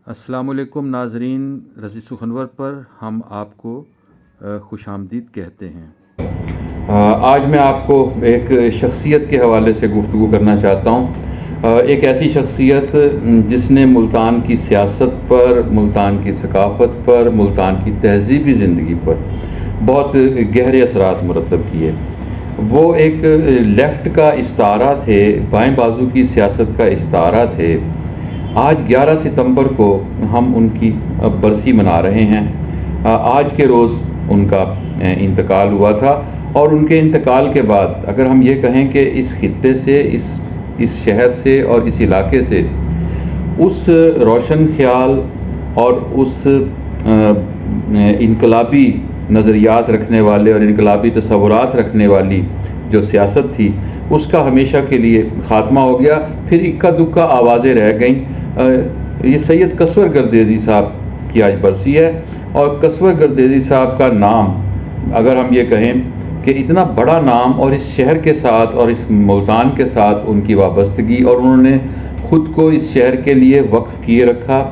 السلام علیکم ناظرین، رضی سخنور پر ہم آپ کو خوش آمدید کہتے ہیں۔ آج میں آپ کو ایک شخصیت کے حوالے سے گفتگو کرنا چاہتا ہوں، ایک ایسی شخصیت جس نے ملتان کی سیاست پر، ملتان کی ثقافت پر، ملتان کی تہذیبی زندگی پر بہت گہرے اثرات مرتب کیے۔ وہ ایک لیفٹ کا استعارہ تھے، بائیں بازو کی سیاست کا استعارہ تھے۔ آج 11 ستمبر کو ہم ان کی برسی منا رہے ہیں۔ آج کے روز ان کا انتقال ہوا تھا، اور ان کے انتقال کے بعد اگر ہم یہ کہیں کہ اس خطے سے، اس شہر سے اور اس علاقے سے اس روشن خیال اور اس انقلابی نظریات رکھنے والے اور انقلابی تصورات رکھنے والی جو سیاست تھی، اس کا ہمیشہ کے لیے خاتمہ ہو گیا۔ پھر اکا دکا آوازیں رہ گئیں۔ یہ سید قصور گردیزی صاحب کی آج برسی ہے، اور قصور گردیزی صاحب کا نام، اگر ہم یہ کہیں کہ اتنا بڑا نام، اور اس شہر کے ساتھ اور اس ملتان کے ساتھ ان کی وابستگی، اور انہوں نے خود کو اس شہر کے لیے وقف کیے رکھا۔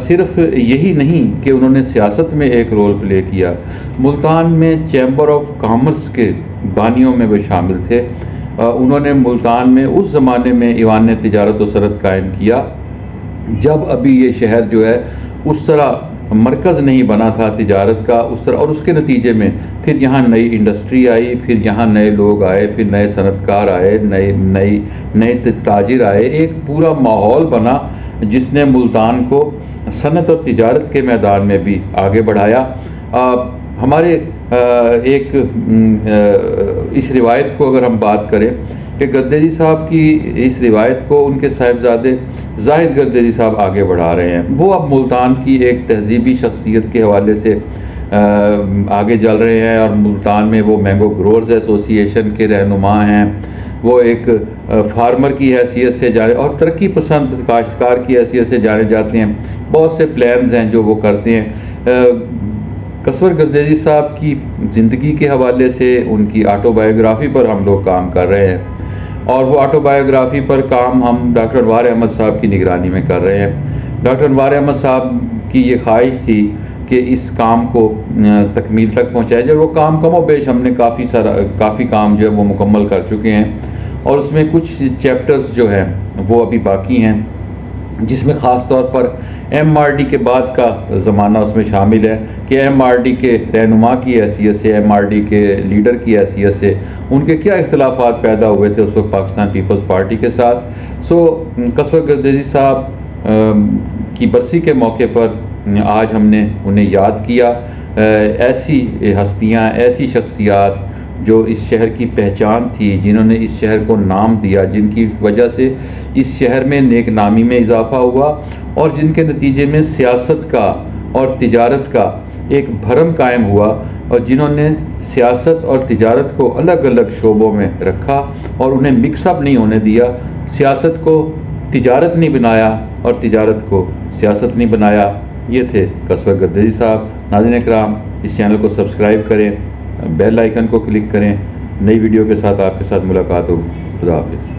صرف یہی نہیں کہ انہوں نے سیاست میں ایک رول پلے کیا، ملتان میں چیمبر آف کامرس کے بانیوں میں وہ شامل تھے۔ انہوں نے ملتان میں اس زمانے میں ایوان تجارت و صنعت قائم کیا جب ابھی یہ شہر جو ہے اس طرح مرکز نہیں بنا تھا تجارت کا اس طرح، اور اس کے نتیجے میں پھر یہاں نئی انڈسٹری آئی، پھر یہاں نئے لوگ آئے، پھر نئے صنعت کار آئے، نئے تاجر آئے۔ ایک پورا ماحول بنا جس نے ملتان کو صنعت اور تجارت کے میدان میں بھی آگے بڑھایا۔ ہمارے ایک اس روایت کو اگر ہم بات کریں کہ گردیزی صاحب کی اس روایت کو ان کے صاحبزادے زاہد گردیزی صاحب آگے بڑھا رہے ہیں۔ وہ اب ملتان کی ایک تہذیبی شخصیت کے حوالے سے آگے چل رہے ہیں، اور ملتان میں وہ مینگو گروورز ایسوسی ایشن کے رہنما ہیں۔ وہ ایک فارمر کی حیثیت سے جانے اور ترقی پسند کاشتکار کی حیثیت سے جانے جاتے ہیں۔ بہت سے پلانز ہیں جو وہ کرتے ہیں۔ قصور گردیزی صاحب کی زندگی کے حوالے سے ان کی آٹو بایوگرافی پر ہم لوگ کام کر رہے ہیں، اور وہ آٹو بایوگرافی پر کام ہم ڈاکٹر انوار احمد صاحب کی نگرانی میں کر رہے ہیں۔ ڈاکٹر انوار احمد صاحب کی یہ خواہش تھی کہ اس کام کو تکمیل تک پہنچایا جائے۔ وہ کام کم و بیش ہم نے کافی کام جو ہے وہ مکمل کر چکے ہیں، اور اس میں کچھ چیپٹرز جو ہیں وہ ابھی باقی ہیں، جس میں خاص طور پر ایم آر ڈی کے بعد کا زمانہ اس میں شامل ہے کہ ایم آر ڈی کے رہنما کی حیثیت سے، ایم آر ڈی کے لیڈر کی حیثیت سے ان کے کیا اختلافات پیدا ہوئے تھے اس وقت پاکستان پیپلز پارٹی کے ساتھ۔ قصور گردیزی صاحب کی برسی کے موقع پر آج ہم نے انہیں یاد کیا۔ ایسی ہستیاں، ایسی شخصیات جو اس شہر کی پہچان تھی، جنہوں نے اس شہر کو نام دیا، جن کی وجہ سے اس شہر میں نیک نامی میں اضافہ ہوا، اور جن کے نتیجے میں سیاست کا اور تجارت کا ایک بھرم قائم ہوا، اور جنہوں نے سیاست اور تجارت کو الگ الگ شعبوں میں رکھا اور انہیں مکس اپ نہیں ہونے دیا۔ سیاست کو تجارت نہیں بنایا اور تجارت کو سیاست نہیں بنایا۔ یہ تھے قصور گردیزی صاحب۔ ناظرین کرام، اس چینل کو سبسکرائب کریں، بیل آئیکن کو کلک کریں۔ نئی ویڈیو کے ساتھ آپ کے ساتھ ملاقات ہوگی۔ خدا حافظ۔